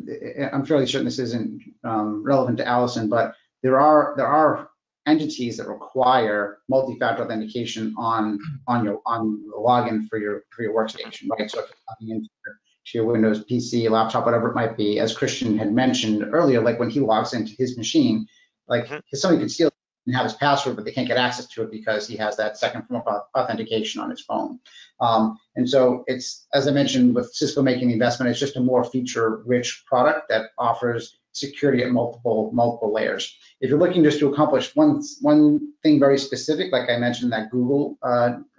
I'm fairly certain this isn't relevant to Allison, but there are entities that require multi-factor authentication on the login for your workstation, right? So if you're logging into your Windows PC, laptop, whatever it might be, as Christian had mentioned earlier, like when he logs into his machine, like somebody could steal and have his password, but they can't get access to it because he has that second form of authentication on his phone. And so it's, as I mentioned, with Cisco making the investment, it's just a more feature-rich product that offers security at multiple layers. If you're looking just to accomplish one thing very specific, like I mentioned that Google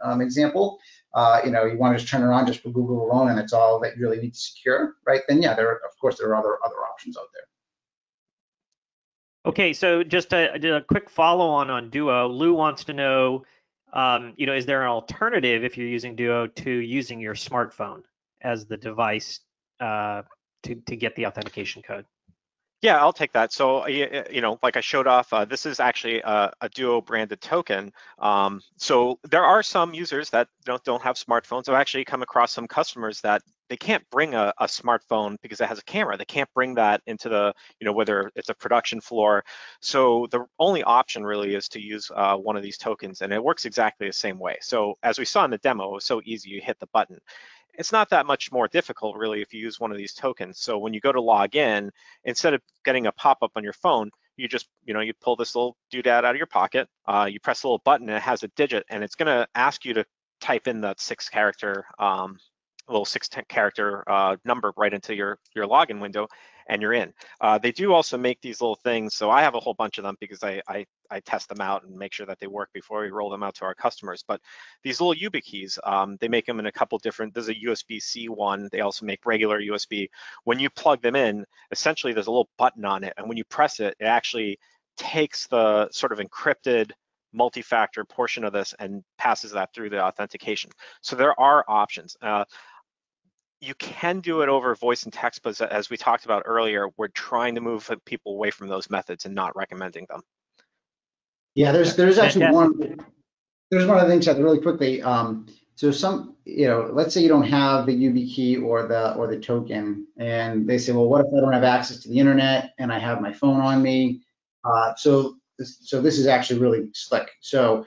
example, you want to just turn it on just for Google alone, and it's all that you really need to secure, right? Then yeah, there are other options out there. Okay, so just a quick follow-on on Duo. Lou wants to know, is there an alternative if you're using Duo to using your smartphone as the device to get the authentication code? Yeah, I'll take that. So, like I showed off, this is actually a Duo branded token. So there are some users that don't have smartphones. I've actually come across some customers that they can't bring a smartphone because it has a camera. They can't bring that into the, whether it's a production floor. So the only option really is to use one of these tokens, and it works exactly the same way. So as we saw in the demo, it was so easy, you hit the button. It's not that much more difficult really if you use one of these tokens. So when you go to log in, instead of getting a pop-up on your phone, you just, you pull this little doodad out of your pocket, you press a little button and it has a digit, and it's gonna ask you to type in that little 6-character number right into your login window, and you're in. They do also make these little things, so I have a whole bunch of them because I test them out and make sure that they work before we roll them out to our customers. But these little YubiKeys, they make them in a couple different, there's a USB-C one, they also make regular USB. When you plug them in, essentially there's a little button on it, and when you press it, it actually takes the sort of encrypted multi-factor portion of this and passes that through the authentication. So there are options. You can do it over voice and text, but as we talked about earlier, we're trying to move people away from those methods and not recommending them. Yeah, there's actually there's one other thing, Chad, really quickly. So some, let's say you don't have the YubiKey or the token, and they say, well, what if I don't have access to the internet and I have my phone on me? So this is actually really slick. So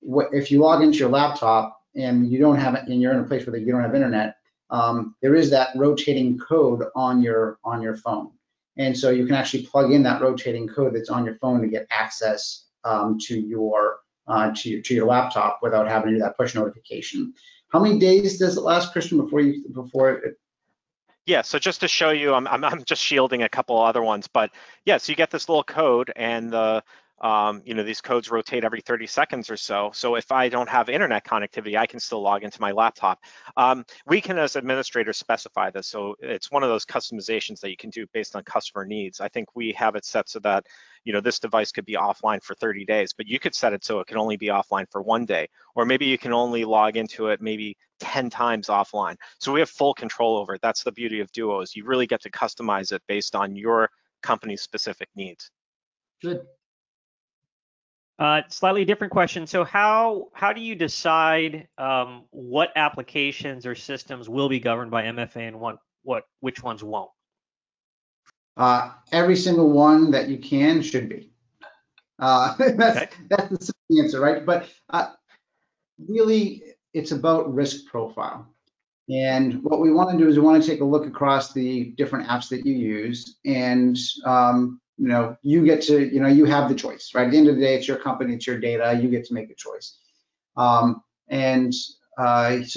if you log into your laptop and you don't have it, and you're in a place where you don't have internet, there is that rotating code on your phone, and so you can actually plug in that rotating code that's on your phone to get access to your laptop without having to do that push notification. How many days does it last, Christian, before it? Yeah, so just to show you, I'm just shielding a couple other ones, but yeah, so you get this little code, and these codes rotate every 30 seconds or so. So if I don't have internet connectivity, I can still log into my laptop. We can, as administrators, specify this. So it's one of those customizations that you can do based on customer needs. I think we have it set so that, this device could be offline for 30 days, but you could set it so it can only be offline for 1 day, or maybe you can only log into it maybe 10 times offline. So we have full control over it. That's the beauty of Duo, is you really get to customize it based on your company's specific needs. Good. Slightly different question. So how do you decide what applications or systems will be governed by MFA and which ones won't? Every single one that you can should be. That's Okay. that's the simple answer, right? But really, it's about risk profile. And what we want to do is we want to take a look across the different apps that you use, and you get to, you have the choice, right? At the end of the day, it's your company, it's your data, you get to make a choice. So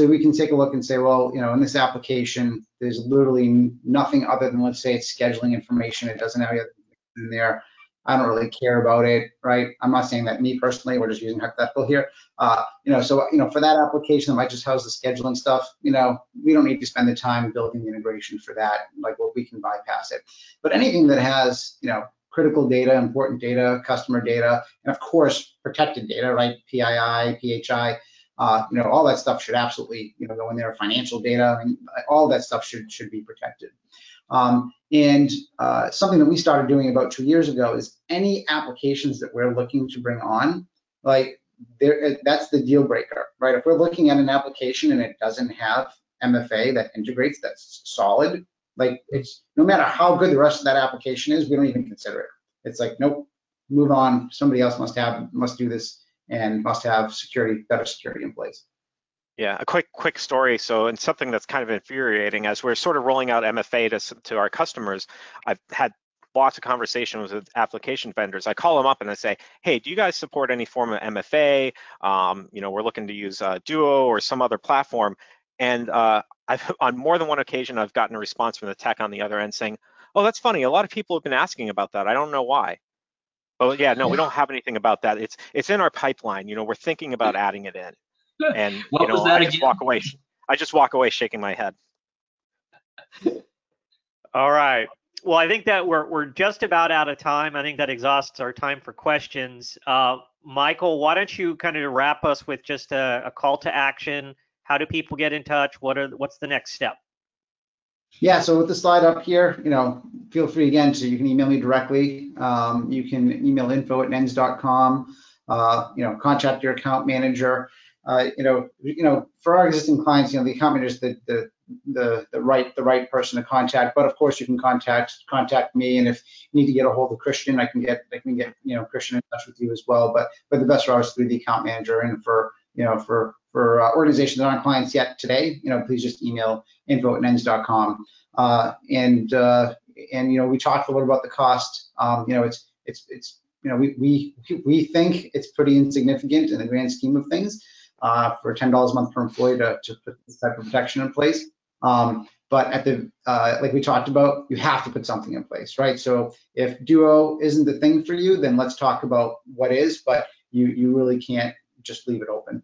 we can take a look and say, well, in this application, there's literally nothing other than, let's say, it's scheduling information. It doesn't have anything in there. I don't really care about it, right? I'm not saying that me personally, we're just using hypothetical here. For that application that might just house the scheduling stuff, we don't need to spend the time building the integration for that. Like, well, we can bypass it. But anything that has, critical data, important data, customer data, and of course, protected data, right? PII, PHI, all that stuff should absolutely, go in there. Financial data, and all that stuff should be protected. Something that we started doing about 2 years ago is any applications that we're looking to bring on, that's the deal breaker, right? If we're looking at an application and it doesn't have MFA that integrates, that's solid, it's no matter how good the rest of that application is, we don't even consider it. It's like, nope, move on. Somebody else must do this and must have better security in place. Yeah, a quick story. So, and something that's kind of infuriating, as we're sort of rolling out MFA to our customers, I've had lots of conversations with application vendors. I call them up and I say, hey, do you guys support any form of MFA? We're looking to use Duo or some other platform. And on more than one occasion, I've gotten a response from the tech on the other end saying, oh, that's funny. A lot of people have been asking about that. I don't know why. Oh, yeah, no, we don't have anything about that. It's in our pipeline. We're thinking about adding it in. And I just walk away shaking my head. All right. Well, I think that we're just about out of time. I think that exhausts our time for questions. Michael, why don't you kind of wrap us with just a call to action? How do people get in touch? What's the next step? Yeah, so with the slide up here, feel free again you can email me directly. You can email info@nens.com. Contact your account manager. For our existing clients, the account manager is the right person to contact. But of course, you can contact me, and if you need to get a hold of Christian, I can get Christian in touch with you as well. But the best route is through the account manager. And for organizations that aren't clients yet today, please just email info@nens.com. We talked a little about the cost. We think it's pretty insignificant in the grand scheme of things for $10 a month per employee to put this type of protection in place. But like we talked about, you have to put something in place, right? So if Duo isn't the thing for you, then let's talk about what is, but you really can't just leave it open.